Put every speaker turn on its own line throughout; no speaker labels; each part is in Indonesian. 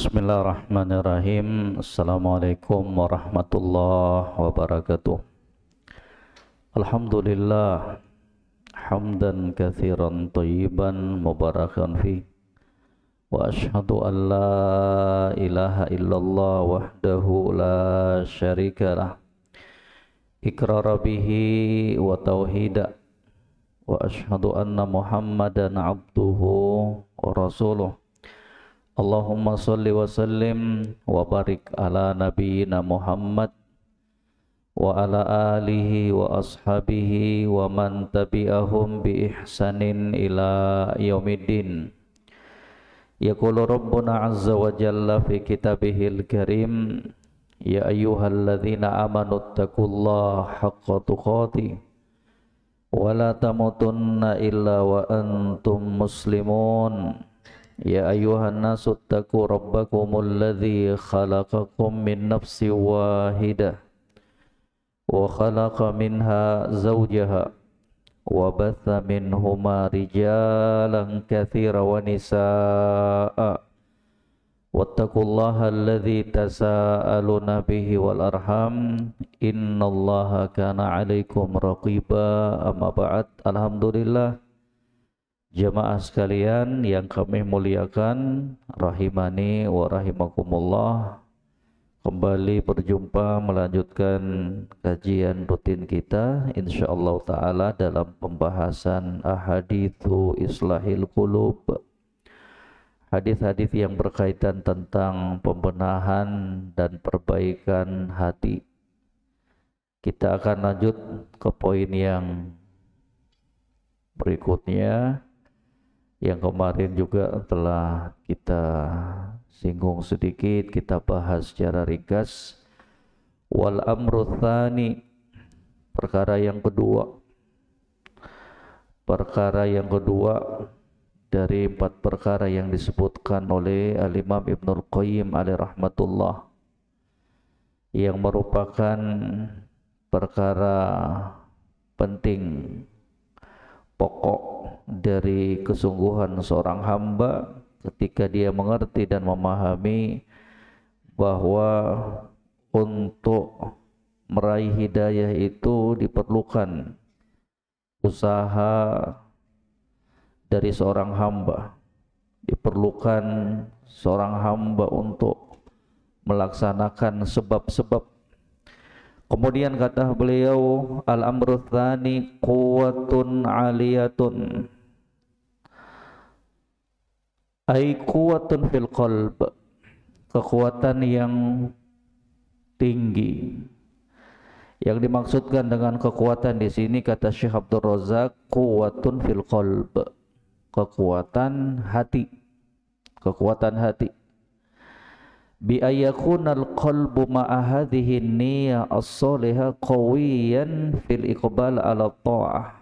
Bismillahirrahmanirrahim. Assalamualaikum warahmatullahi wabarakatuh. Alhamdulillah hamdan katsiran thayyiban mubarakan fi wa asyhadu an la ilaha illallah wahdahu la syarikalah iqrara bihi wa tauhida wa asyhadu anna Muhammadan abduhu wa rasuluh. Allahumma salli wa sallim wa barik ala nabiyyina Muhammad wa ala alihi wa ashabihi wa man tabi'ahum bi ihsanin ila yaumiddin. Yaqulu Rabbuna azza wa jalla fi kitabihil karim, ya ayyuhalladzina amanu taqullaha haqqa tuqatih wa la tamutunna illa wa antum muslimun. Ya ayyuhan nasu taqu rabbakumul ladzi khalaqakum min nafsin wahidah wa khalaqa minha zawjaha wa batha minhuma rijalan katsiran wa nisaa'a wattaqullaha alladzi tasaaluna bihi wal arham innallaha kana 'alaikum raqiba. Amma ba'd. Alhamdulillah, jamaah sekalian yang kami muliakan, rahimani wa rahimakumullah, kembali berjumpa melanjutkan kajian rutin kita insyaallah ta'ala dalam pembahasan ahaditsu islahil qulub, hadis-hadis yang berkaitan tentang pembenahan dan perbaikan hati. Kita akan lanjut ke poin yang berikutnya, yang kemarin juga telah kita singgung sedikit, kita bahas secara ringkas. Wal amru tsani, perkara yang kedua dari 4 perkara yang disebutkan oleh Al-Imam Ibnul Qayyim alaihi rahmatullah, yang merupakan perkara penting, pokok dari kesungguhan seorang hamba ketika dia mengerti dan memahami bahwa untuk meraih hidayah itu diperlukan usaha dari seorang hamba, diperlukan seorang hamba untuk melaksanakan sebab-sebab. Kemudian kata beliau, al-amru tsani quwwatun 'aliyatun, ai quwwatun fil qalb, kekuatan yang tinggi. Yang dimaksudkan dengan kekuatan di sini kata Syekh Abdul Razak, quwwatun fil qalb, kekuatan hati, kekuatan hati. Bi ayakunal qalbu ma'a hadhihi niyyah as-salihah qawiyan fil iqbal ala ta'ah.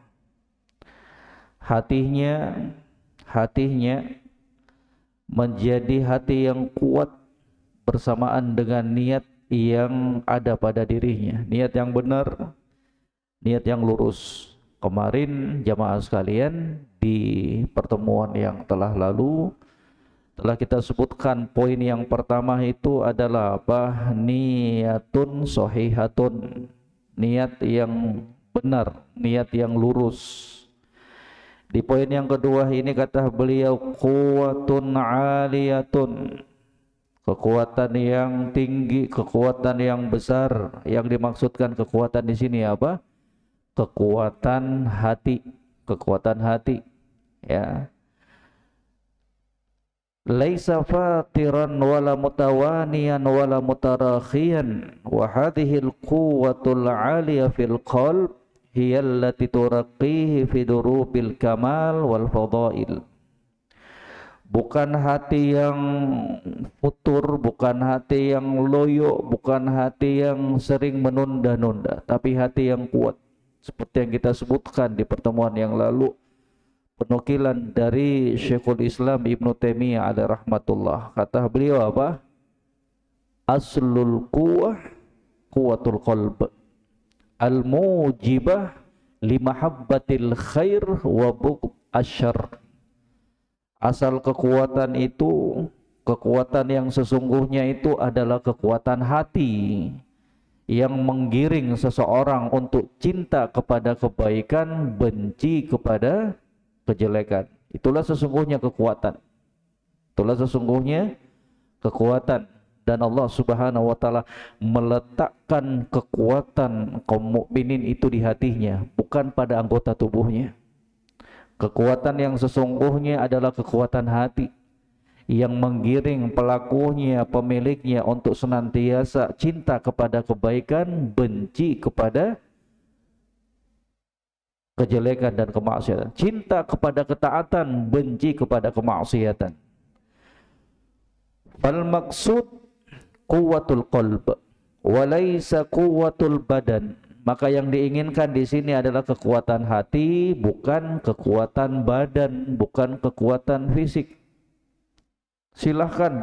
Hatinya menjadi hati yang kuat bersamaan dengan niat yang ada pada dirinya, niat yang benar, niat yang lurus. Kemarin jamaah sekalian, di pertemuan yang telah lalu telah kita sebutkan poin yang pertama itu adalah apa? Niyatun shahihatun, niat yang benar, niat yang lurus. Di poin yang kedua ini kata beliau quwwatun 'aliyatun, kekuatan yang tinggi, kekuatan yang besar. Yang dimaksudkan kekuatan di sini apa? Kekuatan hati, kekuatan hati, ya. Laisa fatiran wala mutawaniyan wala mutarakhiyan wa hadhil quwwatul 'aliyah fil qalb hiya allati turaqqihi fi durubil kamal wal fadail. Bukan hati yang futur, bukan hati yang loyo, bukan hati yang sering menunda-nunda, tapi hati yang kuat. Seperti yang kita sebutkan di pertemuan yang lalu, penukilan dari Syekhul Islam Ibnu Taimiyah alaihi rahmatullah. Kata beliau apa? Aslul quwwah quwwatul qalb al-mujibah limahabbatil khair wa bughd asyarr. Asal kekuatan itu Kekuatan yang sesungguhnya itu adalah kekuatan hati yang menggiring seseorang untuk cinta kepada kebaikan, benci kepada kejelekan. Itulah sesungguhnya kekuatan. Itulah sesungguhnya kekuatan. Dan Allah Subhanahu wa taala meletakkan kekuatan kaum mukminin itu di hatinya, bukan pada anggota tubuhnya. Kekuatan yang sesungguhnya adalah kekuatan hati yang menggiring pelakunya, pemiliknya untuk senantiasa cinta kepada kebaikan, benci kepada kejelekan dan kemaksiatan. Cinta kepada ketaatan, benci kepada kemaksiatan. Fal maksud quwwatul qalb wa laisa quwwatul badan. Maka yang diinginkan di sini adalah kekuatan hati, bukan kekuatan badan, bukan kekuatan fisik. Silahkan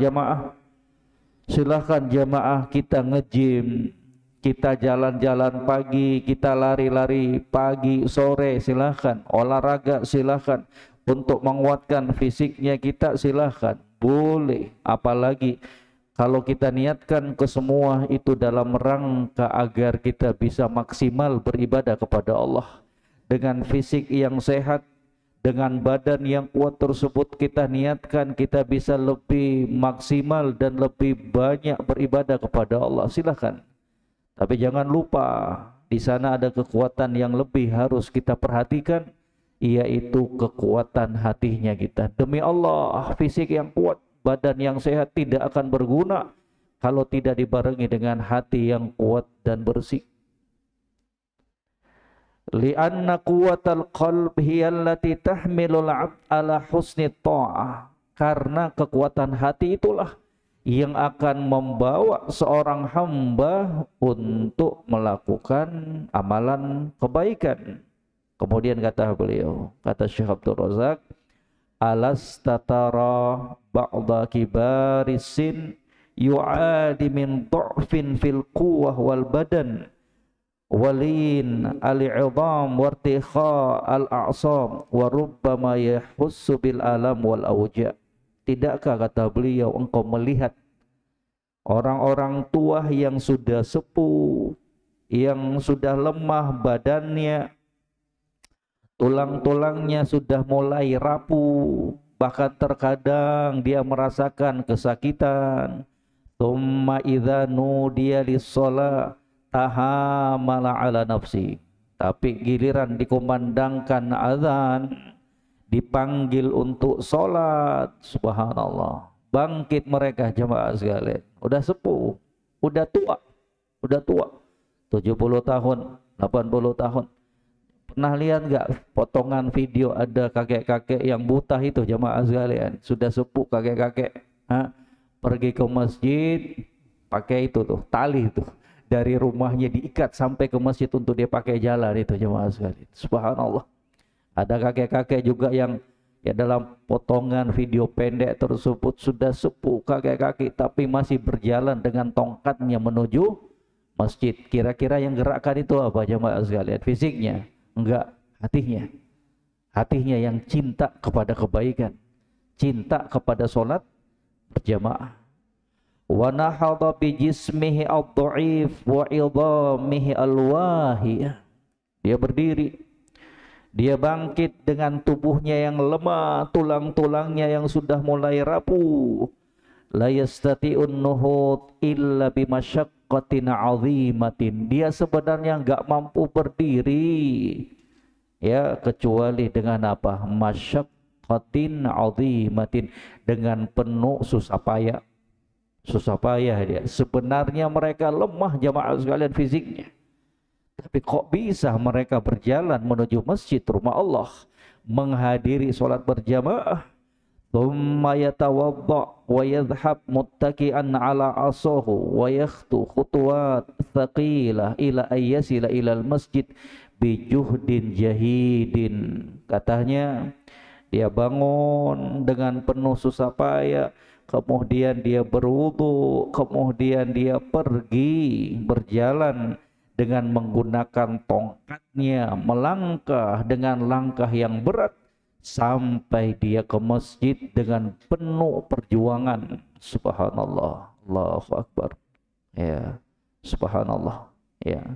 jamaah kita nge-gym, kita jalan-jalan pagi, kita lari-lari pagi, sore, silahkan. Olahraga silahkan. Untuk menguatkan fisiknya kita silahkan. Boleh. Apalagi kalau kita niatkan ke semua itu dalam rangka agar kita bisa maksimal beribadah kepada Allah. Dengan fisik yang sehat, dengan badan yang kuat tersebut kita niatkan kita bisa lebih maksimal dan lebih banyak beribadah kepada Allah. Silakan. Tapi jangan lupa di sana ada kekuatan yang lebih harus kita perhatikan, yaitu kekuatan hatinya kita. Demi Allah, fisik yang kuat, badan yang sehat tidak akan berguna kalau tidak dibarengi dengan hati yang kuat dan bersih. Li'anna quwwatal qalb hiya allati tahmilul 'abd ala husni ta'ah. Karena kekuatan hati itulah yang akan membawa seorang hamba untuk melakukan amalan kebaikan. Kemudian kata beliau, kata Syekh Abdul Razak, alastatara ba'da kibarisin yu'adi min du'fin fil quwwah wal badan walin al-'idham wartikha al-a'sam wa rubbama yahussu bil alam wal awja. Tidakkah, kata beliau, engkau melihat orang-orang tua yang sudah sepuh, yang sudah lemah badannya, tulang-tulangnya sudah mulai rapuh, bahkan terkadang dia merasakan kesakitan. Tsumma idza nudiya lis-shalah tahamala ala nafsi. Tapi giliran dikumandangkan azan, dipanggil untuk sholat, subhanallah, bangkit mereka jemaah sekalian. Udah sepuh, udah tua, 70 tahun, 80 tahun. Pernah lihat nggak potongan video ada kakek-kakek yang buta itu jemaah sekalian, sudah sepuh kakek-kakek, pergi ke masjid pakai itu tuh tali tuh, dari rumahnya diikat sampai ke masjid untuk dia pakai jalan itu jemaah sekalian. Subhanallah. Ada kakek-kakek juga yang ya dalam potongan video pendek tersebut sudah sepuh kakek-kakek tapi masih berjalan dengan tongkatnya menuju masjid. Kira-kira yang gerakkan itu apa jemaah sekalian? Fisiknya? Enggak, hatinya. Hatinya yang cinta kepada kebaikan, cinta kepada sholat berjamaah. Wa nahadha bi jismihi ad-dha'if wa idhamihi al-wahiyah. Dia berdiri, dia bangkit dengan tubuhnya yang lemah, tulang-tulangnya yang sudah mulai rapuh. La yastati'un nuhud illa bi masyaqqatin 'azimatin. Dia sebenarnya enggak mampu berdiri ya kecuali dengan apa? Masyaqqatin 'azimatin, dengan penuh susah payah. Susah payah dia. Sebenarnya mereka lemah jamaah sekalian fisiknya. Tapi kok bisa mereka berjalan menuju masjid rumah Allah, menghadiri sholat berjamaah, thumma yatawadda wa yadhhab muttaki'an ala asahu wa yakhtu khutuwat thaqilah ila ayyasila ilal masjid bijuhdin jahidin. Katanya dia bangun dengan penuh susah payah, kemudian dia berwudu, kemudian dia pergi berjalan dengan menggunakan tongkatnya, melangkah dengan langkah yang berat sampai dia ke masjid dengan penuh perjuangan. Subhanallah, Allahu Akbar. Ya, subhanallah. Ya.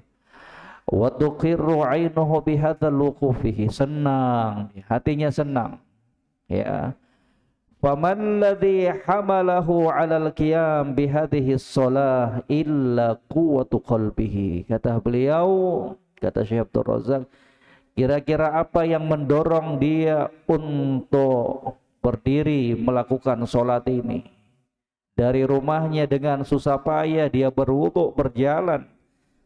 Wa tuqirru 'ainuhu bihadzal wuqufihi, senang, hatinya senang. Ya. Faman ladzi hamalahu 'alal qiyam bihadhihi shalah illa quwwatu qalbihi. Kata beliau, kata Syekh Abdul Razak, kira-kira apa yang mendorong dia untuk berdiri melakukan sholat ini? Dari rumahnya dengan susah payah dia berwudu berjalan.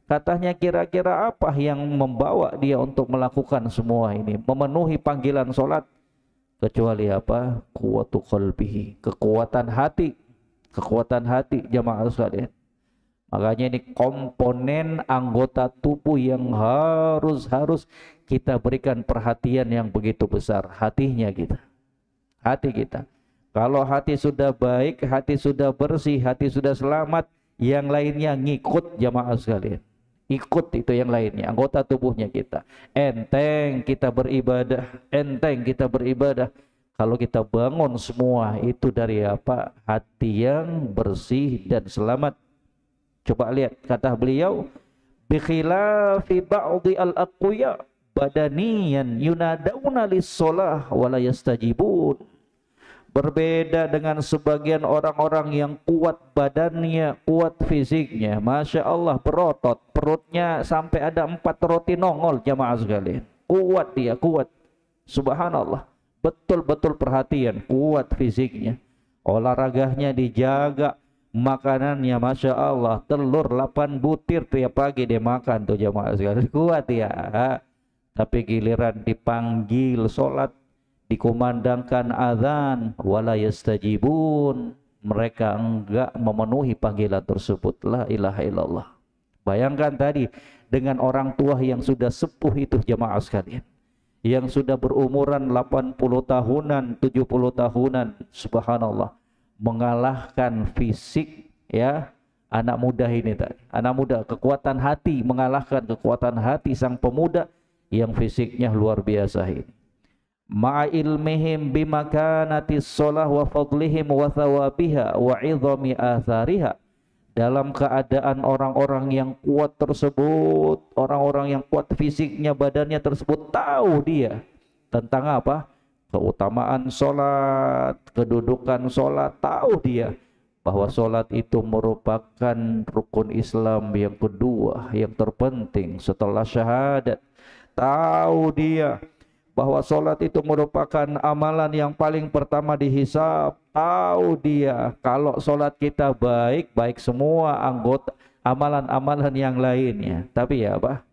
Katanya kira-kira apa yang membawa dia untuk melakukan semua ini, memenuhi panggilan sholat? Kecuali apa? Quwwatu qalbihi, kekuatan hati. Kekuatan hati, jamaah sekalian. Makanya ini komponen anggota tubuh yang harus kita berikan perhatian yang begitu besar. Hatinya kita, hati kita. Kalau hati sudah baik, hati sudah bersih, hati sudah selamat, yang lainnya ngikut, jamaah sekalian. Ikut itu yang lainnya, anggota tubuhnya kita. Enteng kita beribadah, enteng kita beribadah. Kalau kita bangun semua itu dari apa? Hati yang bersih dan selamat. Coba lihat kata beliau, bi khilafi ba'dhi al-aqwiya badaniyan yunadawna lis-shalah wa la yastajibun. Berbeda dengan sebagian orang-orang yang kuat badannya, kuat fisiknya, Masya Allah, berotot, perutnya sampai ada 4 roti nongol, jamaah sekalian. Kuat dia, kuat. Subhanallah, betul-betul perhatian, kuat fisiknya. Olahraganya dijaga, makanannya Masya Allah, telur 8 butir tiap pagi dia makan tuh, jamaah sekalian. Kuat ya. Tapi giliran dipanggil sholat, dikumandangkan azan, wala yastajibun, mereka enggak memenuhi panggilan tersebut. La ilaha illallah. Bayangkan tadi dengan orang tua yang sudah sepuh itu, jamaah sekalian, yang sudah berumuran 80 tahunan, 70 tahunan, subhanallah, mengalahkan fisik ya anak muda ini tadi. Anak muda, kekuatan hati, mengalahkan kekuatan hati sang pemuda yang fisiknya luar biasa ini. Ma'a ilmihim bimakanatis sholah wa fadlihim wa thawabiha wa idhami athariha. Dalam keadaan orang-orang yang kuat tersebut, orang-orang yang kuat fisiknya, badannya tersebut, tahu dia tentang apa? Keutamaan sholat, kedudukan sholat, tahu dia bahwa sholat itu merupakan rukun Islam yang kedua, yang terpenting setelah syahadat. Tahu dia bahwa sholat itu merupakan amalan yang paling pertama dihisab. Tahu dia kalau sholat kita baik, baik semua anggota amalan-amalan yang lainnya. Tapi ya apa?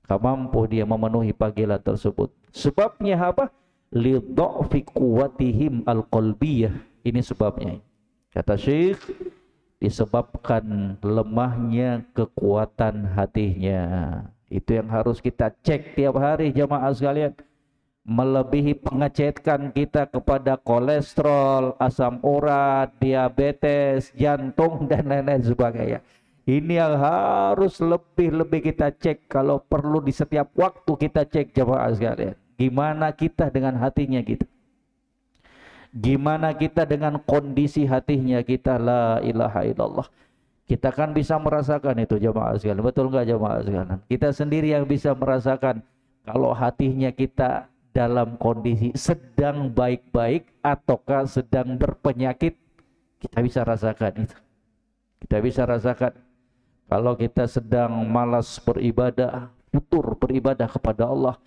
Gak mampu dia memenuhi panggilan tersebut. Sebabnya apa? Lidha'fi quwwatihim al-qalbiyah. Ini sebabnya. Kata Syekh, disebabkan lemahnya kekuatan hatinya. Itu yang harus kita cek tiap hari, jamaah sekalian. Melebihi pengecekan kita kepada kolesterol, asam urat, diabetes, jantung, dan lain-lain sebagainya. Ini yang harus lebih kita cek. Kalau perlu di setiap waktu kita cek, jamaah sekalian. Gimana kita dengan hatinya kita? Gimana kita dengan kondisi hatinya kita? La ilaha illallah. Kita kan bisa merasakan itu, jamaah sekalian. Betul nggak, jamaah sekalian? Kita sendiri yang bisa merasakan kalau hatinya kita dalam kondisi sedang baik-baik ataukah sedang berpenyakit. Kita bisa rasakan itu. Kita bisa rasakan kalau kita sedang malas beribadah, futur beribadah kepada Allah,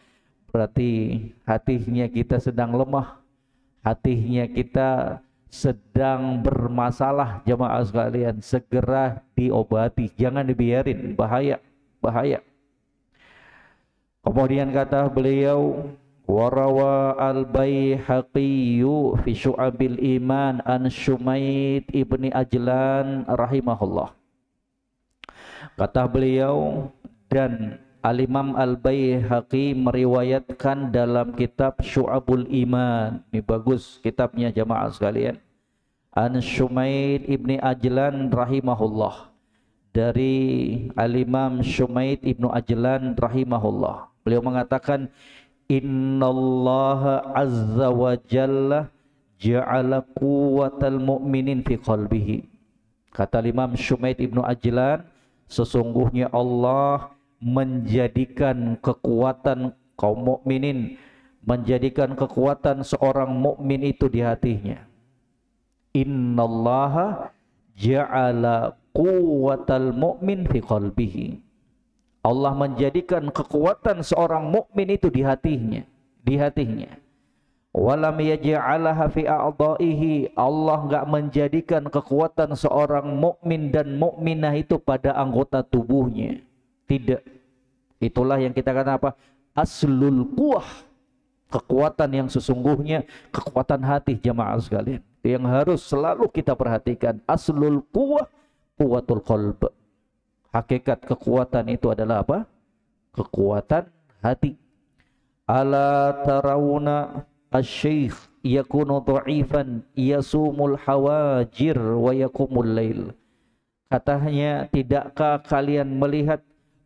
berarti hatinya kita sedang lemah, hatinya kita sedang bermasalah, jamaah sekalian. Segera diobati, jangan dibiarin, bahaya, bahaya. Kemudian kata beliau, warawa al-Baihaqi fi Syu'abil Iman an Shumaid ibni Ajlan rahimahullah. Kata beliau, dan Al-Imam Al-Baihaqi meriwayatkan dalam kitab Syu'abul Iman. Ini bagus kitabnya, jamaah sekalian. An Shumaid ibni Ajlan rahimahullah. Dari Al-Imam Shumaid ibnu Ajlan rahimahullah. Beliau mengatakan, innallaha azza wa jalla ja'ala quwwatal mu'minin fi qalbihi. Kata Imam Shumaid Ibnu Ajlan, sesungguhnya Allah menjadikan kekuatan kaum mukminin, menjadikan kekuatan seorang mukmin itu di hatinya. Innallaha ja'ala quwwatal mu'min fi qalbihi. Allah menjadikan kekuatan seorang mukmin itu di hatinya. Walam yaj'alaha fi a'dha'ihi. Allah enggak menjadikan kekuatan seorang mukmin dan mukminah itu pada anggota tubuhnya. Tidak. Itulah yang kita katakan apa? Aslul quwwah. Kekuatan yang sesungguhnya, kekuatan hati jamaah sekalian. Yang harus selalu kita perhatikan. Aslul quwwah, quwwatul qalb. Hakikat kekuatan itu adalah apa? Kekuatan hati. Ala tarawna asy-syekh yakunu dha'ifan yasumul hawajir wa yakumul lail. Katanya, tidakkah kalian melihat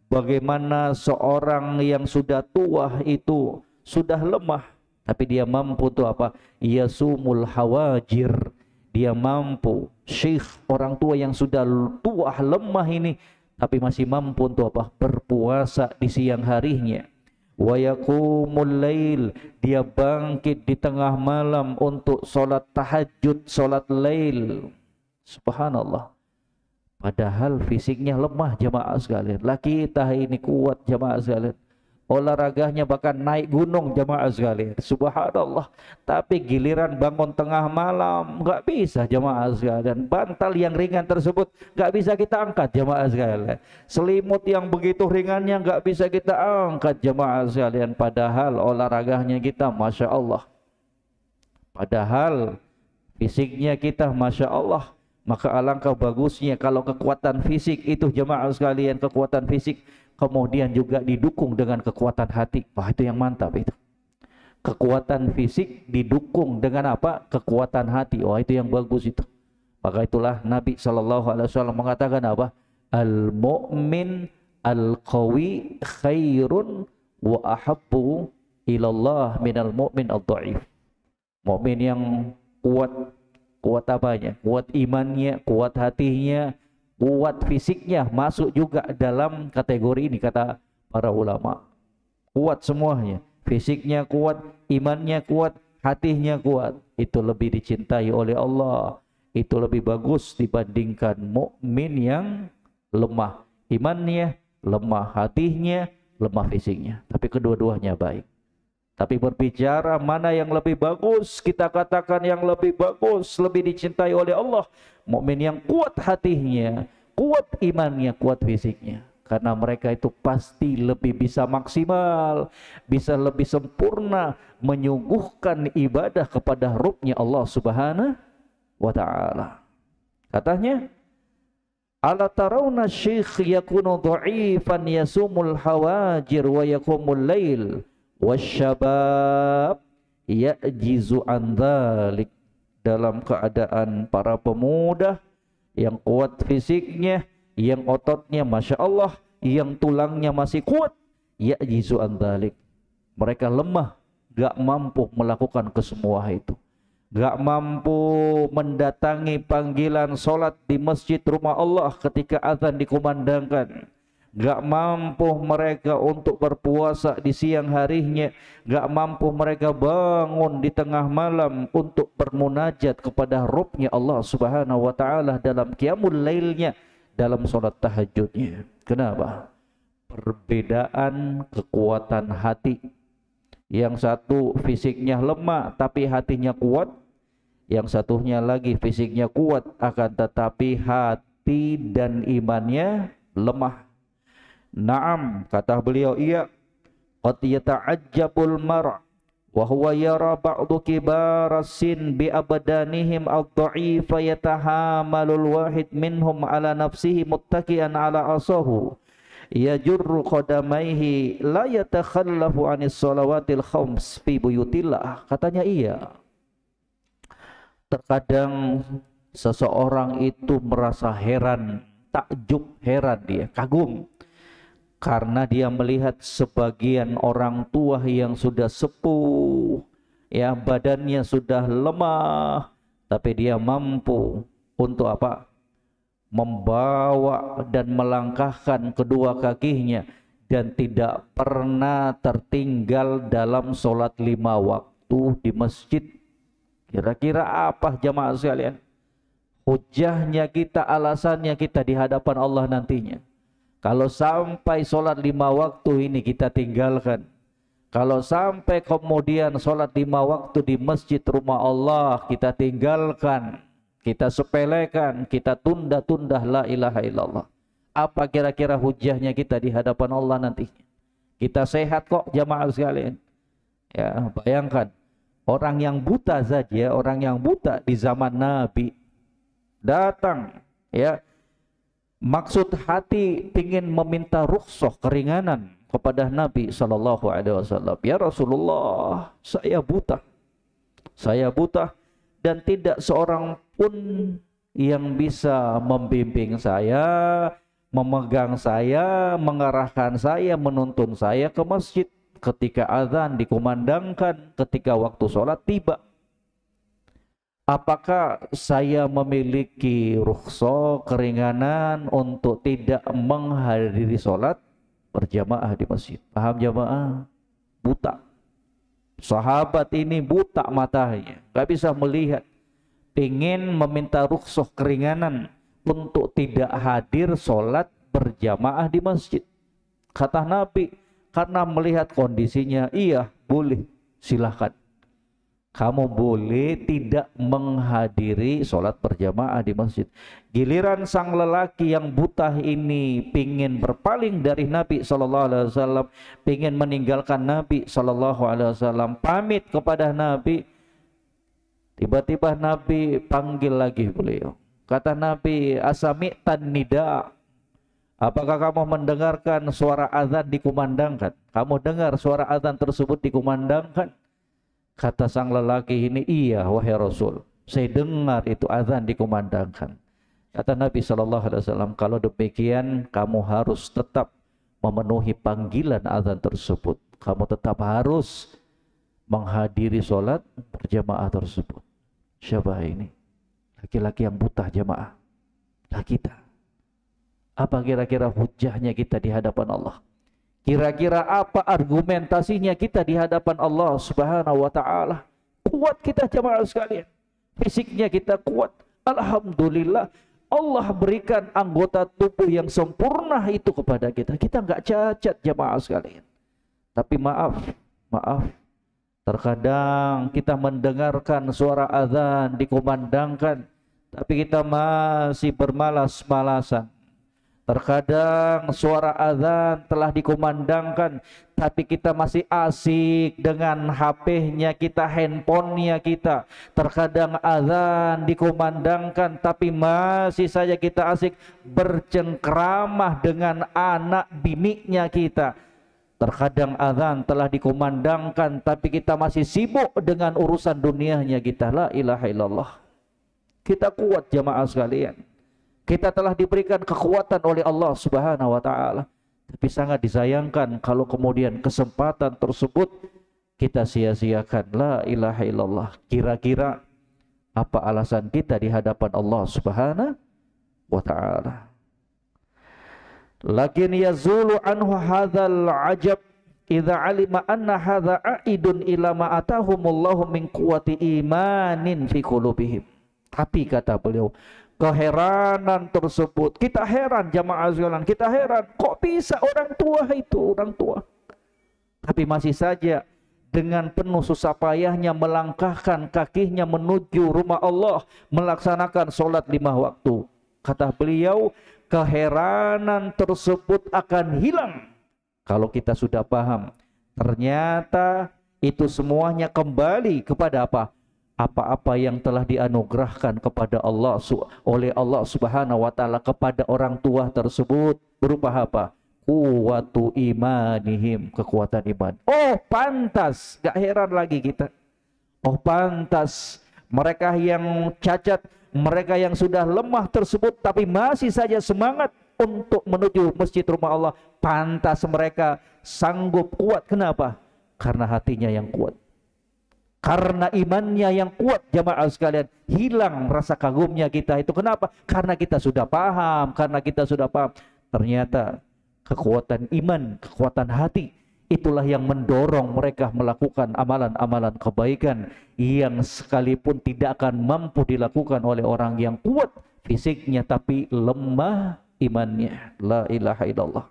bagaimana seorang yang sudah tua itu sudah lemah, tapi dia mampu tuh apa? Yasumul hawajir. Dia mampu, syekh orang tua yang sudah tua lemah ini, tapi masih mampu untuk apa? Berpuasa di siang harinya. Wa yaqumul lail, dia bangkit di tengah malam untuk salat tahajud, salat lail. Subhanallah. Padahal fisiknya lemah jamaah sekalian. Laki kita ini kuat jamaah sekalian. Olahraganya bahkan naik gunung jamaah sekalian. Subhanallah. Tapi giliran bangun tengah malam nggak bisa jamaah sekalian. Bantal yang ringan tersebut nggak bisa kita angkat jamaah sekalian. Selimut yang begitu ringannya nggak bisa kita angkat jamaah sekalian. Padahal olahraganya kita masya Allah. Padahal fisiknya kita masya Allah. Maka alangkah bagusnya kalau kekuatan fisik itu jamaah sekalian, kekuatan fisik kemudian juga didukung dengan kekuatan hati. Wah, itu yang mantap itu. Kekuatan fisik didukung dengan apa? Kekuatan hati. Wah, itu yang bagus itu. Maka itulah Nabi SAW mengatakan apa? Al-mu'min al-qawi khairun wa ahabbu ilallah minal mu'min al-dha'if. Mu'min yang kuat, kuat apanya? Kuat imannya, kuat hatinya, kuat fisiknya, masuk juga dalam kategori ini kata para ulama. Kuat semuanya, fisiknya kuat, imannya kuat, hatinya kuat. Itu lebih dicintai oleh Allah. Itu lebih bagus dibandingkan mukmin yang lemah imannya, lemah hatinya, lemah fisiknya. Tapi kedua-duanya baik. Tapi berbicara mana yang lebih bagus, kita katakan yang lebih bagus, lebih dicintai oleh Allah, mukmin yang kuat hatinya, kuat imannya, kuat fisiknya. Karena mereka itu pasti lebih bisa maksimal, bisa lebih sempurna menyuguhkan ibadah kepada Rabb-Nya Allah Subhanahu wa ta'ala. Katanya, ala tarawna syekh yakunu dha'ifan yasumul hawajir wa yakumul lail wasyabab ya'jizu an dhalik. Dalam keadaan para pemuda yang kuat fisiknya, yang ototnya masya Allah, yang tulangnya masih kuat, ya'jizu an dhalik. Mereka lemah, gak mampu melakukan kesemua itu, gak mampu mendatangi panggilan solat di masjid rumah Allah ketika azan dikumandangkan, gak mampu mereka untuk berpuasa di siang harinya, gak mampu mereka bangun di tengah malam untuk bermunajat kepada Rabb-Nya Allah Subhanahu wa ta'ala dalam qiyamul lailnya, dalam sholat tahajudnya. Kenapa? Perbedaan kekuatan hati. Yang satu fisiknya lemah tapi hatinya kuat, yang satunya lagi fisiknya kuat akan tetapi hati dan imannya lemah. Naam, kata beliau, iya, qad yata'ajjabul mar' wa huwa yara ba'du kibarasin bi abdanihim ad-dha'ifa yatahamalul wahid minhum ala nafsihi muttaki'an ala asahu yajurru qadamaihi la yatakhallafu anis salawatil khams fi buyutillah. Katanya iya, terkadang seseorang itu merasa heran, takjub, heran, dia kagum karena dia melihat sebagian orang tua yang sudah sepuh, ya badannya sudah lemah, tapi dia mampu untuk apa? Membawa dan melangkahkan kedua kakinya dan tidak pernah tertinggal dalam sholat 5 waktu di masjid. Kira-kira apa jamaah sekalian? Hujahnya kita, alasannya kita di hadapan Allah nantinya. Kalau sampai sholat 5 waktu ini kita tinggalkan, kalau sampai kemudian sholat 5 waktu di masjid rumah Allah kita tinggalkan, kita sepelekan, kita tunda-tunda la ilaha illallah, apa kira-kira hujahnya kita di hadapan Allah nantinya? Kita sehat kok jamaah sekalian. Ya, bayangkan orang yang buta saja, orang yang buta di zaman Nabi datang, ya, maksud hati ingin meminta rukhsah, keringanan kepada Nabi SAW. Ya Rasulullah, saya buta dan tidak seorang pun yang bisa membimbing saya, memegang saya, mengarahkan saya, menuntun saya ke masjid ketika azan dikumandangkan, ketika waktu sholat tiba. Apakah saya memiliki rukhsah, keringanan untuk tidak menghadiri sholat berjamaah di masjid? Paham jamaah? Buta. Sahabat ini buta matanya, gak bisa melihat. Ingin meminta rukhsah, keringanan untuk tidak hadir sholat berjamaah di masjid. Kata Nabi, karena melihat kondisinya, iya boleh, silahkan. Kamu boleh tidak menghadiri sholat berjamaah di masjid. Giliran sang lelaki yang buta ini pingin berpaling dari Nabi SAW, pingin meninggalkan Nabi SAW, pamit kepada Nabi. Tiba-tiba Nabi panggil lagi beliau. Kata Nabi, asami'tan nida, apakah kamu mendengarkan suara azan dikumandangkan? Kamu dengar suara azan tersebut dikumandangkan? Kata sang lelaki ini, iya wahai Rasul, saya dengar itu azan dikumandangkan. Kata Nabi SAW, kalau demikian kamu harus tetap memenuhi panggilan azan tersebut. Kamu tetap harus menghadiri sholat berjamaah tersebut. Siapa ini? Laki-laki yang buta jamaah. Lah kita. Apa kira-kira hujahnya kita di hadapan Allah? Kira-kira apa argumentasinya kita di hadapan Allah Subhanahu wa ta'ala? Kuat kita jamaah sekalian. Fisiknya kita kuat. Alhamdulillah, Allah berikan anggota tubuh yang sempurna itu kepada kita. Kita enggak cacat jamaah sekalian. Tapi maaf, terkadang kita mendengarkan suara azan dikumandangkan, tapi kita masih bermalas-malasan. Terkadang suara azan telah dikumandangkan, tapi kita masih asik dengan HP-nya kita, handphonenya kita. Terkadang azan dikumandangkan, tapi masih saja kita asik bercengkramah dengan anak bininya kita. Terkadang azan telah dikumandangkan, tapi kita masih sibuk dengan urusan dunianya kita. La ilaha illallah. Kita kuat jamaah sekalian. Kita telah diberikan kekuatan oleh Allah Subhanahu wa ta'ala. Tapi sangat disayangkan kalau kemudian kesempatan tersebut kita sia-siakan. La ilaha illallah. Kira-kira apa alasan kita di hadapan Allah Subhanahu wa ta'ala? Lakin yazulu anhu hadzal ajab idza alima anna hadza aidun ila ma atahumullahu min quwwati imanin fi qulubihim. Tapi kata beliau, keheranan tersebut, kita heran jamaah sekalian, kita heran kok bisa orang tua itu, orang tua, tapi masih saja dengan penuh susah payahnya melangkahkan kakinya menuju rumah Allah, melaksanakan sholat 5 waktu. Kata beliau, keheranan tersebut akan hilang kalau kita sudah paham ternyata itu semuanya kembali kepada apa? Apa-apa yang telah dianugerahkan kepada Allah oleh Allah Subhanahu wa ta'ala kepada orang tua tersebut berupa apa? Quwwatu imanihim, kekuatan iman. Oh pantas, gak heran lagi kita. Oh pantas mereka yang cacat, mereka yang sudah lemah tersebut tapi masih saja semangat untuk menuju masjid rumah Allah, pantas mereka sanggup kuat. Kenapa? Karena hatinya yang kuat, karena imannya yang kuat. Jamaah sekalian, hilang rasa kagumnya kita itu. Kenapa? Karena kita sudah paham, ternyata kekuatan iman, kekuatan hati, itulah yang mendorong mereka melakukan amalan-amalan kebaikan yang sekalipun tidak akan mampu dilakukan oleh orang yang kuat fisiknya tapi lemah imannya. La ilaha illallah.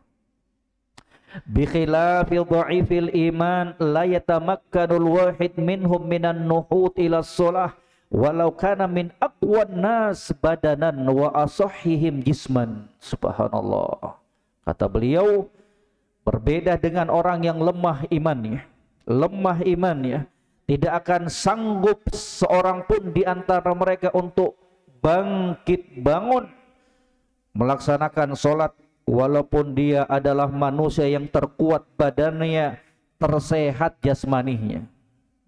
Bi khilafil dha'ifil iman la yatamakkanul wahid minhum minan nuhut ila shalah walau kana min aqwan nas badanan wa asahhihim jisman. Subhanallah. Kata beliau, berbeda dengan orang yang lemah imannya, tidak akan sanggup seorang pun di antara mereka untuk bangkit bangun melaksanakan sholat walaupun dia adalah manusia yang terkuat badannya, tersehat jasmaninya.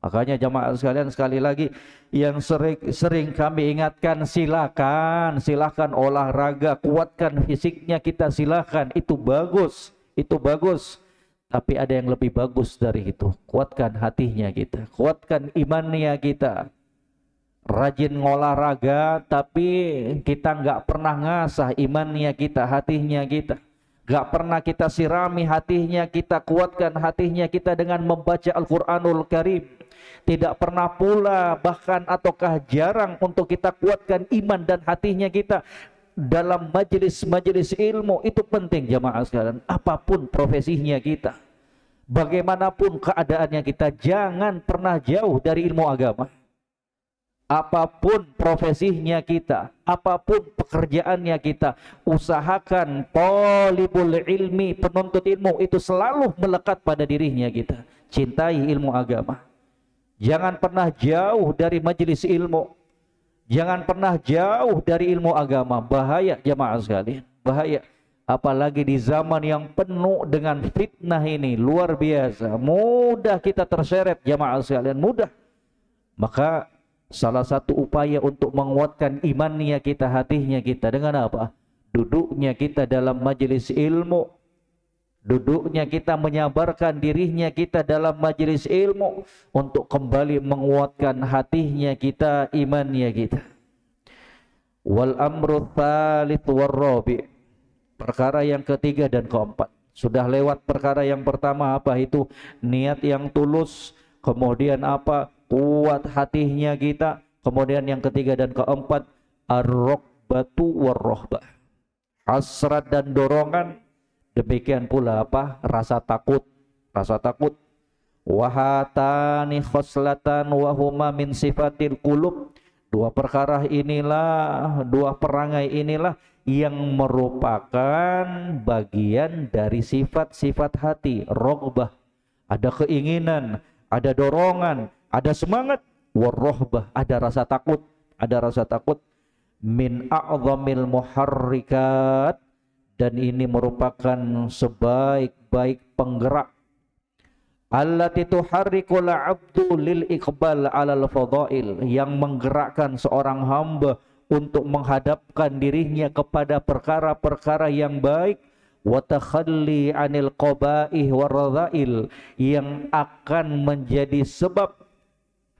Makanya jamaah sekalian, sekali lagi yang sering kami ingatkan, silakan olahraga, kuatkan fisiknya kita, silakan, itu bagus. Tapi ada yang lebih bagus dari itu. Kuatkan hatinya kita, kuatkan imannya kita. Rajin olahraga tapi kita nggak pernah ngasah imannya kita, hatinya kita. Nggak pernah kita sirami hatinya kita, kuatkan hatinya kita dengan membaca Al-Quranul Karim. Tidak pernah pula bahkan ataukah jarang untuk kita kuatkan iman dan hatinya kita dalam majelis-majelis ilmu. Itu penting jamaah sekalian. Apapun profesinya kita, bagaimanapun keadaannya kita, jangan pernah jauh dari ilmu agama. Apapun profesinya kita, apapun pekerjaannya kita, usahakan thalibul ilmi, penuntut ilmu itu selalu melekat pada dirinya kita. Cintai ilmu agama. Jangan pernah jauh dari majelis ilmu. Jangan pernah jauh dari ilmu agama. Bahaya jamaah sekalian, bahaya. Apalagi di zaman yang penuh dengan fitnah ini, luar biasa. Mudah kita terseret jamaah sekalian, mudah. Maka salah satu upaya untuk menguatkan imannya kita, hatinya kita, dengan apa? Duduknya kita dalam majelis ilmu. Duduknya kita, menyabarkan dirinya kita dalam majelis ilmu untuk kembali menguatkan hatinya kita, imannya kita. Wal amru tsalits war rabi'. Perkara yang ketiga dan keempat. Sudah lewat perkara yang pertama, apa itu? Niat yang tulus. Kemudian apa? Kuat hatinya kita. Kemudian yang ketiga dan keempat, ar-raghbatu war-rahbah. Hasrat dan dorongan. Demikian pula apa? Rasa takut. Rasa takut. Wahatani khoslatan wahuma min sifatil qulub. Dua perkara inilah, dua perangai inilah yang merupakan bagian dari sifat-sifat hati. Raghbah, ada keinginan, ada dorongan, ada semangat. Warahbah, ada rasa takut, ada rasa takut. Min a'zamil muharrikat, dan ini merupakan sebaik-baik penggerak. Allati tuharrikul 'abdu lil iqbal 'alal fadail, yang menggerakkan seorang hamba untuk menghadapkan dirinya kepada perkara-perkara yang baik. Wa takhalli 'anil qaba'ih waradha'il, yang akan menjadi sebab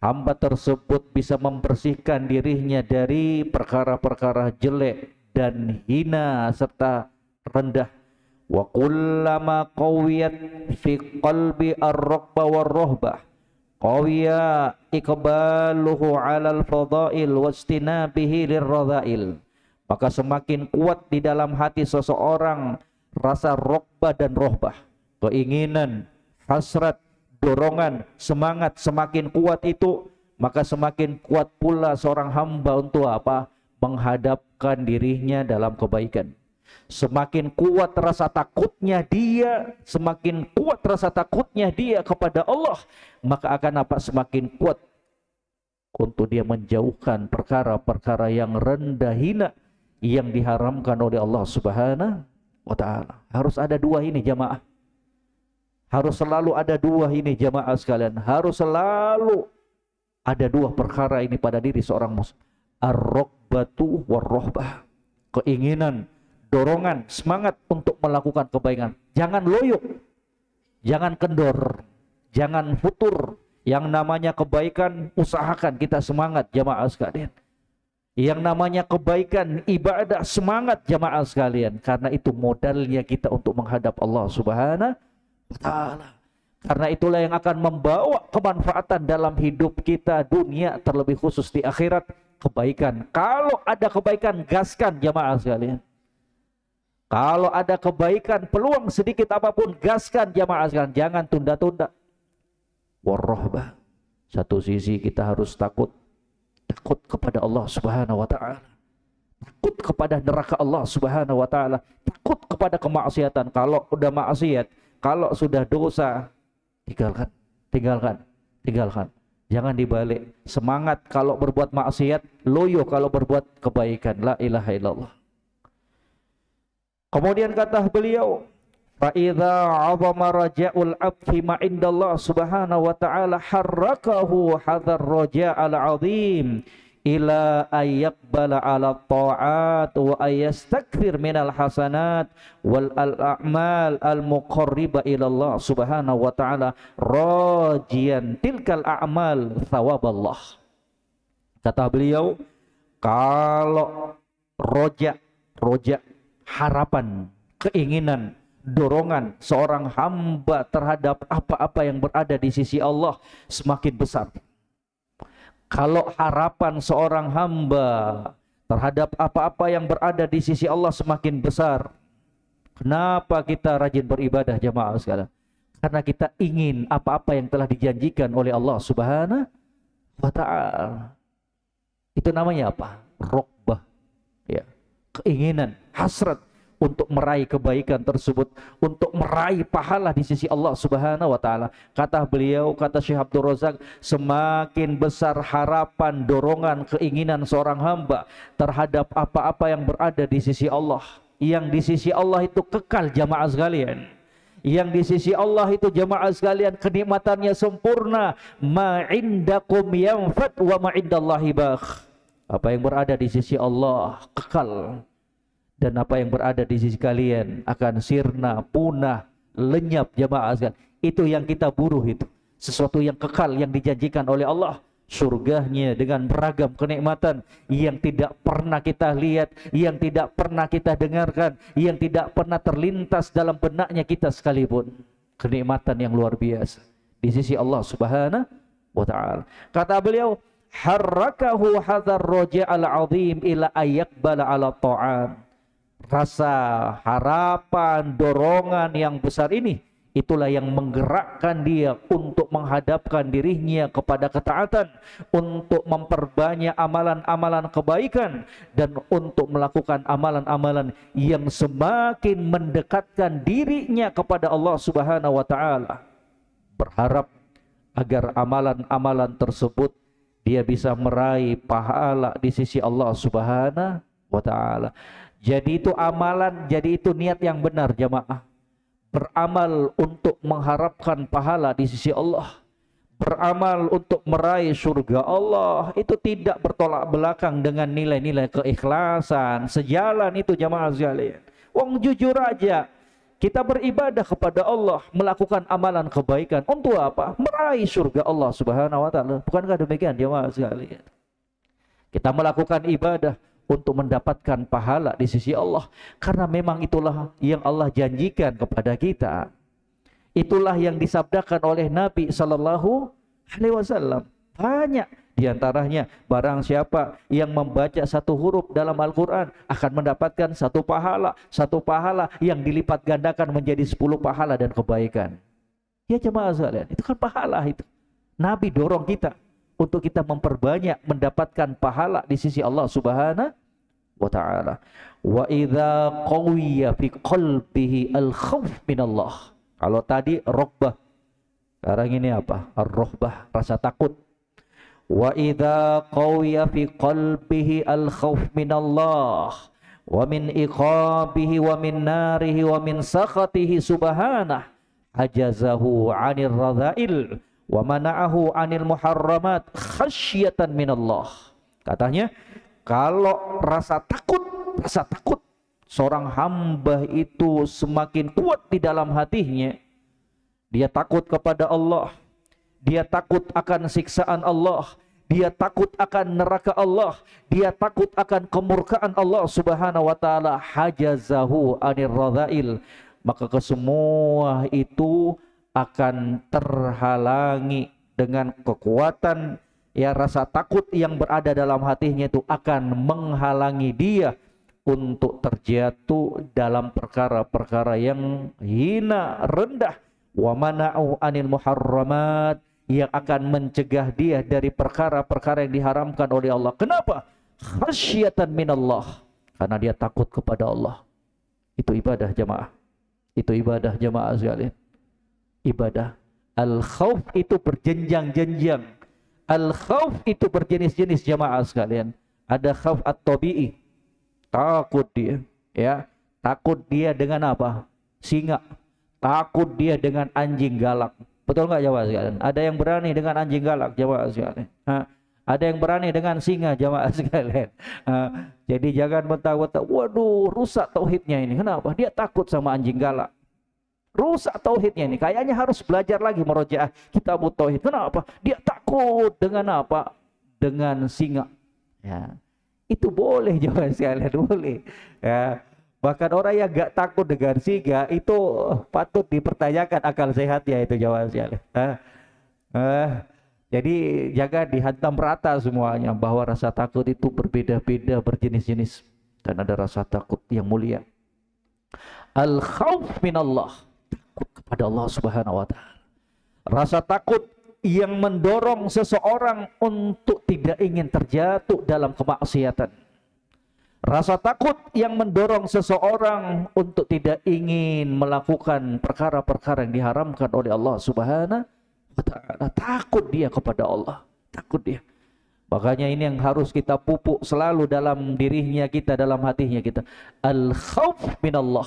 hamba tersebut bisa membersihkan dirinya dari perkara-perkara jelek dan hina serta rendah. Wa kullama qawiyat fi qalbi ar-raghbah war-rahbah qawiya iqbaluhu 'alal fadail wastinabihi lirradha'il, maka semakin kuat di dalam hati seseorang rasa raghbah dan rahbah, keinginan, hasrat, dorongan, semangat semakin kuat itu, maka semakin kuat pula seorang hamba untuk apa? Menghadapkan dirinya dalam kebaikan. Semakin kuat rasa takutnya dia, semakin kuat rasa takutnya dia kepada Allah, maka akan apa? Semakin kuat untuk dia menjauhkan perkara-perkara yang rendah hina yang diharamkan oleh Allah Subhanahu wa ta'ala. Harus ada dua ini jamaah. Harus selalu ada dua ini jamaah sekalian. Harus selalu ada dua perkara ini pada diri seorang muslim. Ar-raghbatu war-rahbah. Keinginan, dorongan, semangat untuk melakukan kebaikan. Jangan loyo, jangan kendor, jangan futur. Yang namanya kebaikan, usahakan kita semangat jamaah sekalian. Yang namanya kebaikan, ibadah, semangat jamaah sekalian. Karena itu modalnya kita untuk menghadap Allah Subhanahu wa Ta'ala. Karena itulah yang akan membawa kemanfaatan dalam hidup kita dunia, terlebih khusus di akhirat, kebaikan. Kalau ada kebaikan, gaskan jamaah sekalian. Kalau ada kebaikan, peluang sedikit apapun, gaskan jamaah sekalian. Jangan tunda-tunda. Warrahbah. Satu sisi kita harus takut kepada Allah Subhanahu wa Ta'ala, takut kepada neraka Allah Subhanahu wa Ta'ala, takut kepada kemaksiatan. Kalau udah maksiat, kalau sudah dosa, tinggalkan. Jangan dibalik. Semangat kalau berbuat maksiat, loyo kalau berbuat kebaikan. La ilaha illallah. Kemudian kata beliau, فَإِذَا عَظَمَ رَجَاءُ الْعَبْدِ مَا عِنْدَ اللَّهِ سُبْحَانَهُ وَتَعَالَى حَرَّكَهُ هَذَا الرَّجَاءَ الْعَظِيمِ إِلَى أَنْ يَقْبَلَ عَلَى الطَّاعَاتِ وَأَنْ يَسْتَكْثِرَ مِنَ الْحَسَنَاتِ وَالْأَعْمَالِ الْمُقَرِّبَةِ إِلَى اللَّهِ سُبْحَانَهُ وَتَعَالَى رَاجِيًا تِلْكَ الْأَعْمَالِ ثَوَابَ اللَّهِ. Kata beliau, kalau roja, harapan, keinginan, dorongan seorang hamba terhadap apa-apa yang berada di sisi Allah semakin besar. Kalau harapan seorang hamba terhadap apa-apa yang berada di sisi Allah semakin besar, kenapa kita rajin beribadah jamaah sekalian? Karena kita ingin apa-apa yang telah dijanjikan oleh Allah Subhanahu wa Ta'ala. Itu namanya apa? Rokbah, ya, keinginan, hasrat untuk meraih kebaikan tersebut, untuk meraih pahala di sisi Allah Subhanahu wa Ta'ala. Kata beliau, kata Syekh Abdul Razak, semakin besar harapan, dorongan, keinginan seorang hamba terhadap apa-apa yang berada di sisi Allah. Yang di sisi Allah itu kekal jamaah sekalian. Yang di sisi Allah itu jamaah sekalian kenikmatannya sempurna. Ma indakum yanfad wa ma indallahi baq. Apa yang berada di sisi Allah kekal, dan apa yang berada di sisi kalian akan sirna, punah, lenyap jamaah sekalian. Itu yang kita buruh, itu sesuatu yang kekal yang dijanjikan oleh Allah, surganya dengan beragam kenikmatan yang tidak pernah kita lihat, yang tidak pernah kita dengarkan, yang tidak pernah terlintas dalam benaknya kita sekalipun. Kenikmatan yang luar biasa di sisi Allah Subhanahu wa Ta'ala. Kata beliau, harrakahu hadzal raja'al 'azim ila ayyaqbala 'ala ta'at. Rasa harapan, dorongan yang besar ini, itulah yang menggerakkan dia untuk menghadapkan dirinya kepada ketaatan, untuk memperbanyak amalan-amalan kebaikan, dan untuk melakukan amalan-amalan yang semakin mendekatkan dirinya kepada Allah Subhanahu wa Ta'ala. Berharap agar amalan-amalan tersebut dia bisa meraih pahala di sisi Allah Subhanahu wa Ta'ala. Jadi itu amalan, jadi itu niat yang benar jamaah. Beramal untuk mengharapkan pahala di sisi Allah, beramal untuk meraih surga Allah, itu tidak bertolak belakang dengan nilai-nilai keikhlasan. Sejalan itu jamaah sekalian. Wong jujur aja, kita beribadah kepada Allah, melakukan amalan kebaikan untuk apa? Meraih surga Allah Subhanahu wa Ta'ala. Bukankah demikian jamaah sekalian? Kita melakukan ibadah untuk mendapatkan pahala di sisi Allah, karena memang itulah yang Allah janjikan kepada kita. Itulah yang disabdakan oleh Nabi Sallallahu Alaihi Wasallam. Banyak diantaranya, barang siapa yang membaca satu huruf dalam Al-Quran akan mendapatkan satu pahala yang dilipat gandakan menjadi 10 pahala dan kebaikan. Ya jemaah sekalian, itu kan pahala itu. Nabi dorong kita untuk kita memperbanyak mendapatkan pahala di sisi Allah Subhanahu wa Ta'ala. Wa idza qawiya fi qalbihi al-khauf minallah. Kalau tadi rokbah, sekarang ini apa? Ar-rohbah, rasa takut. Wa idza qawiya fi qalbihi al-khauf minallah wa min iqabihi wa min narihi wa min sakhatihi subhanah ajazahu 'anil radha'il wa mana'ahu 'anil muharramat khasyatan minallah. Katanya, kalau rasa takut seorang hamba itu semakin kuat di dalam hatinya, dia takut kepada Allah, dia takut akan siksaan Allah, dia takut akan neraka Allah, dia takut akan kemurkaan Allah Subhanahu wa taala, hajazahu anir radhail, maka kesemua itu akan terhalangi dengan kekuatan ya, rasa takut yang berada dalam hatinya itu akan menghalangi dia untuk terjatuh dalam perkara-perkara yang hina, rendah. Wa mana'u anil muharramat, yang akan mencegah dia dari perkara-perkara yang diharamkan oleh Allah. Kenapa? Khasyatan minallah, karena dia takut kepada Allah. Itu ibadah jamaah. Itu ibadah jamaah sekalian. Ibadah. Al-khawf itu berjenjang-jenjang. Al-khawf itu berjenis-jenis jamaah sekalian. Ada khawf at-tabi'i, takut dia, ya. Takut dia dengan apa? Singa. Takut dia dengan anjing galak. Betul nggak jamaah sekalian? Ada yang berani dengan anjing galak jamaah sekalian. Ada yang berani dengan singa jamaah sekalian. Jadi jangan mentang-mentang, waduh rusak tauhidnya ini. Kenapa? Dia takut sama anjing galak. Rusak tauhidnya ini. Kayaknya harus belajar lagi murojaah kitab tauhid. Kenapa? Dia takut dengan apa? Dengan singa. Ya. Itu boleh jamaah sekalian, boleh. Ya. Bahkan orang yang gak takut dengan singa itu patut dipertanyakan akal sehatnya itu jamaah sekalian. Jadi jangan dihantam rata semuanya, bahwa rasa takut itu berbeda-beda, berjenis-jenis, dan ada rasa takut yang mulia. Al-khawf minallah, takut kepada Allah Subhanahu wa taala. Rasa takut yang mendorong seseorang untuk tidak ingin terjatuh dalam kemaksiatan. Rasa takut yang mendorong seseorang untuk tidak ingin melakukan perkara-perkara yang diharamkan oleh Allah Subhanahu wa taala. Takut dia kepada Allah, takut dia. Makanya ini yang harus kita pupuk selalu dalam dirinya kita, dalam hatinya kita. Al-khawf minallah.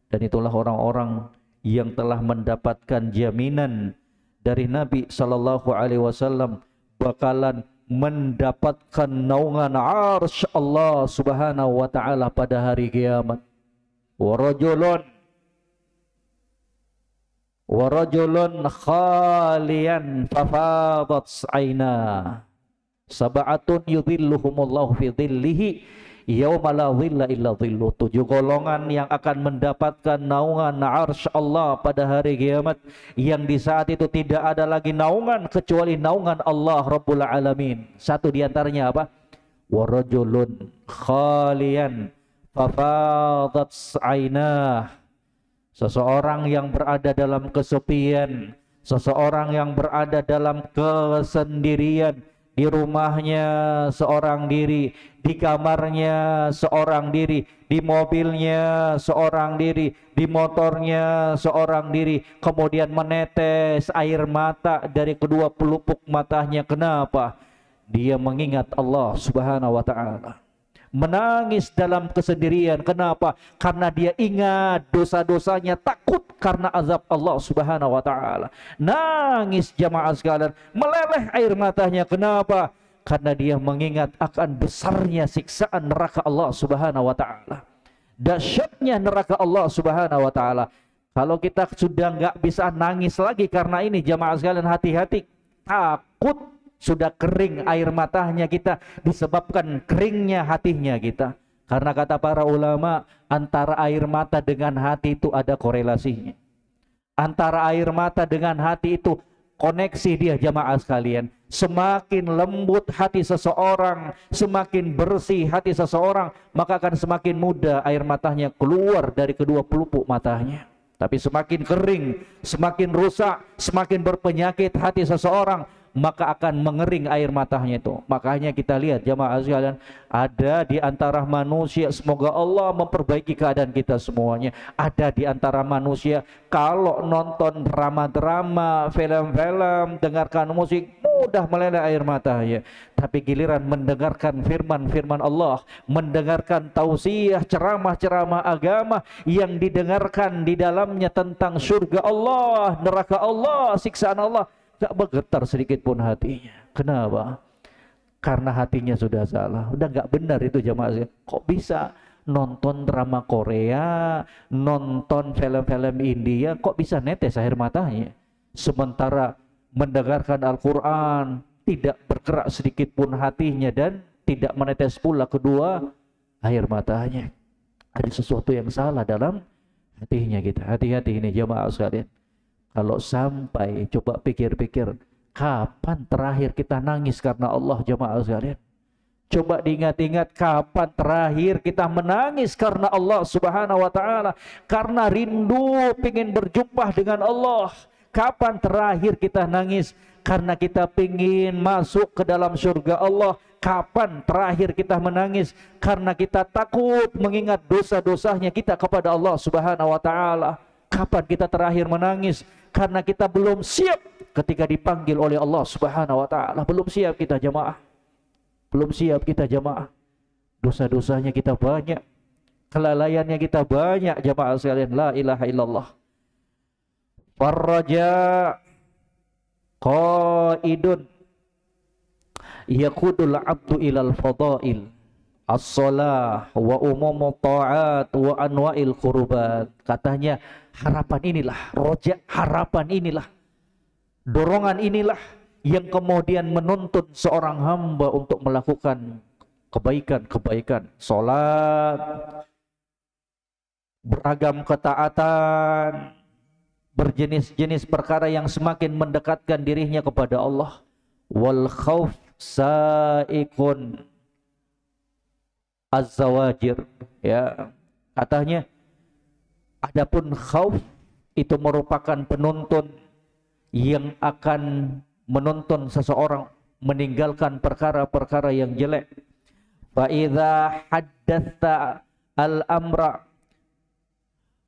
Dan itulah orang-orang yang telah mendapatkan jaminan dari Nabi sallallahu alaihi wasallam bakalan mendapatkan naungan arsy Allah Subhanahu wa taala pada hari kiamat. Wa rajulun khalian fafadat aina. Sab'atun yudhilluhumullahu fi dhillihi yauma la dhilla illa dhilluh. 7 golongan yang akan mendapatkan naungan arsy Allah pada hari kiamat, yang di saat itu tidak ada lagi naungan kecuali naungan Allah Rabbul Alamin. Satu di antaranya apa? Wa rajulun khalian fafadat ainah. Seseorang yang berada dalam kesepian, seseorang yang berada dalam kesendirian, di rumahnya seorang diri, di kamarnya seorang diri, di mobilnya seorang diri, di motornya seorang diri, kemudian menetes air mata dari kedua pelupuk matanya. Kenapa? Dia mengingat Allah Subhanahu wa taala. Menangis dalam kesendirian. Kenapa? Karena dia ingat dosa-dosanya, takut karena azab Allah Subhanahu wa taala. Nangis jamaah sekalian, meleleh air matanya. Kenapa? Karena dia mengingat akan besarnya siksaan neraka Allah Subhanahu wa taala. Dahsyatnya neraka Allah Subhanahu wa taala. Kalau kita sudah nggak bisa nangis lagi karena ini jamaah sekalian, hati-hati. Takut sudah kering air matanya kita disebabkan keringnya hatinya kita. Karena kata para ulama, antara air mata dengan hati itu ada korelasinya. Antara air mata dengan hati itu koneksi dia jamaah sekalian. Semakin lembut hati seseorang, semakin bersih hati seseorang, maka akan semakin mudah air matanya keluar dari kedua pelupuk matanya. Tapi semakin kering, semakin rusak, semakin berpenyakit hati seseorang, maka akan mengering air matanya itu. Makanya kita lihat jamaah sekalian, ada di antara manusia, semoga Allah memperbaiki keadaan kita semuanya. Ada di antara manusia kalau nonton drama-drama, film-film, dengarkan musik, mudah meleleh air matanya. Tapi giliran mendengarkan firman-firman Allah, mendengarkan tausiah, ceramah-ceramah agama yang didengarkan di dalamnya tentang surga Allah, neraka Allah, siksaan Allah, gak bergetar sedikit pun hatinya. Kenapa? Karena hatinya sudah salah, udah gak benar itu jamaah. Kok bisa nonton drama Korea, nonton film-film India, kok bisa netes air matanya? Sementara mendengarkan Al-Quran, tidak bergerak sedikit pun hatinya dan tidak menetes pula kedua air matanya. Ada sesuatu yang salah dalam hatinya kita. Hati-hati ini jemaah sekalian. Kalau sampai coba pikir-pikir, kapan terakhir kita nangis karena Allah jemaah sekalian? Coba diingat-ingat kapan terakhir kita menangis karena Allah Subhanahu wa taala, karena rindu ingin berjumpa dengan Allah. Kapan terakhir kita nangis karena kita ingin masuk ke dalam surga Allah? Kapan terakhir kita menangis karena kita takut mengingat dosa-dosanya kita kepada Allah Subhanahu wa taala? Kapan kita terakhir menangis karena kita belum siap ketika dipanggil oleh Allah Subhanahu wa taala? Belum siap kita jemaah. Belum siap kita jemaah. Dosa-dosanya kita banyak, kelalaiannya kita banyak jemaah sekalian. La ilaha illallah. Farraja qaidun yaqudul abdu ilal fadail as-salah wa umumut ta'at wa anwa'il qurbat. Katanya harapan inilah, roja harapan inilah, dorongan inilah yang kemudian menuntun seorang hamba untuk melakukan kebaikan-kebaikan, salat, beragam ketaatan, berjenis-jenis perkara yang semakin mendekatkan dirinya kepada Allah. Wal khauf saikun az-zawajir, ya. Katanya adapun khauf itu merupakan penuntun yang akan menuntun seseorang meninggalkan perkara-perkara yang jelek. Fa idza haddatsa al-amra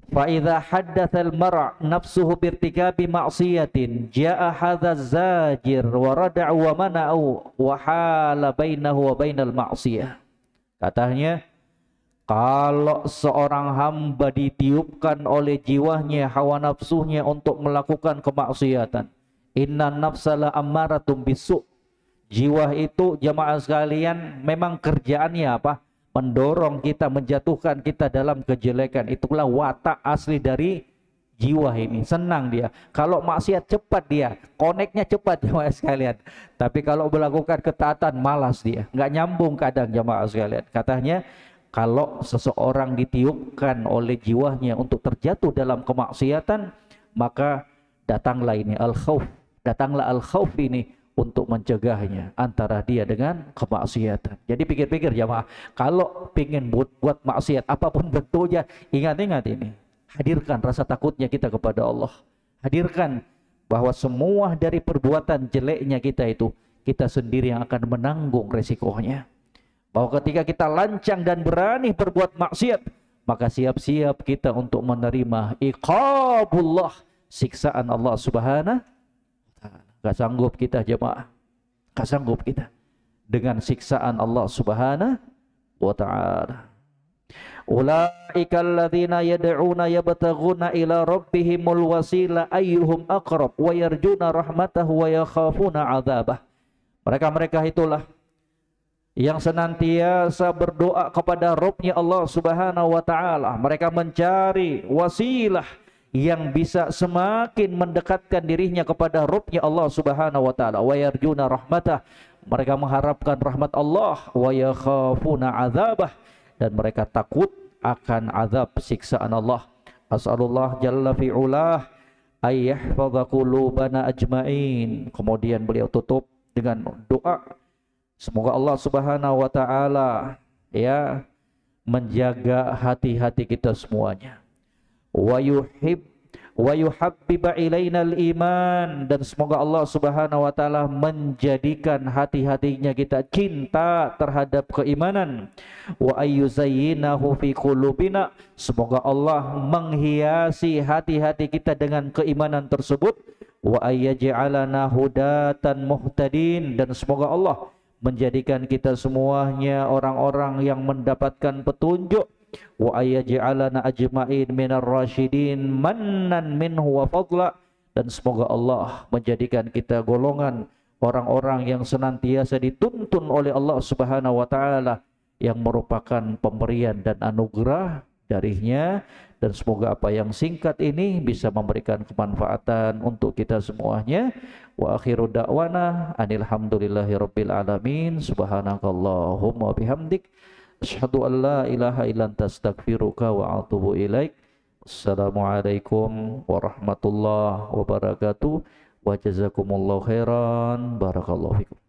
fa idza haddatsa al-mar'a nafsuhu bi irtikabi ma'siyatin jaa hadza zajir wa rada'a wa mana'u wa hala bainahu wa bainal ma'siyah. Katanya kalau seorang hamba ditiupkan oleh jiwanya, hawa nafsunya untuk melakukan kemaksiatan, inna nafsala ammaratum bisu. Jiwa itu jamaah sekalian memang kerjaannya apa? Mendorong kita, menjatuhkan kita dalam kejelekan. Itulah watak asli dari jiwa ini. Senang dia. Kalau maksiat cepat dia, koneknya cepat jamaah sekalian. Tapi kalau melakukan ketaatan malas dia. Nggak nyambung kadang jamaah sekalian. Katanya kalau seseorang ditiupkan oleh jiwanya untuk terjatuh dalam kemaksiatan, maka datanglah ini al-khauf. Datanglah al-khauf ini untuk mencegahnya antara dia dengan kemaksiatan. Jadi pikir-pikir jamaah, kalau ingin buat maksiat apapun bentuknya, ingat-ingat ini. Hadirkan rasa takutnya kita kepada Allah. Hadirkan bahwa semua dari perbuatan jeleknya kita itu, kita sendiri yang akan menanggung resikonya. Bahwa ketika kita lancang dan berani berbuat maksiat, maka siap-siap kita untuk menerima iqabullah, siksaan Allah Subhanahu. Gak sanggup kita jemaah, gak sanggup kita dengan siksaan Allah Subhanahu wa ta'ala. Ulaika alladzina yad'una yabtaghuna ila rabbihimul wasila ayyuhum aqrab wa yarjuna rahmatahu wa yakhafuna 'adzabah. Mereka-mereka itulah yang senantiasa berdoa kepada Rabbnya Allah Subhanahu wa ta'ala. Mereka mencari wasilah yang bisa semakin mendekatkan dirinya kepada Rabbnya Allah Subhanahu wa ta'ala. Wa yarjuna rahmatah, mereka mengharapkan rahmat Allah. Wa yakhafuna azabah, dan mereka takut akan azab siksaan Allah. As'alullah jalla fi'ulah ayyahfadha qulubana ajma'in. Kemudian beliau tutup dengan doa, semoga Allah Subhanahu wa ta'ala ya menjaga hati-hati kita semuanya. Wa yuhabbiba ilainal iman, dan semoga Allah Subhanahu wa taala menjadikan hati-hatinya kita cinta terhadap keimanan. Wa ayyuzayyinahu fi qulubina, semoga Allah menghiasi hati-hati kita dengan keimanan tersebut. Wa ayyaj'alana hudatan muhtadin, dan semoga Allah menjadikan kita semuanya orang-orang yang mendapatkan petunjuk. Wa ayyaj'alana ajma'in minar rasyidin mannan minhu wa fadla, dan semoga Allah menjadikan kita golongan orang-orang yang senantiasa dituntun oleh Allah Subhanahu wa taala, yang merupakan pemberian dan anugerah darinya, dan semoga apa yang singkat ini bisa memberikan kemanfaatan untuk kita semuanya. Wa akhiru da'wana anil hamdulillahi rabbil alamin. Subhanakallahumma bihamdik asyhadu an la ilaha illa anta astaghfiruka wa atubu ilaik. Assalamualaikum warahmatullahi wabarakatuh. Wa jazakumullahu khairan. Barakallahu fikum.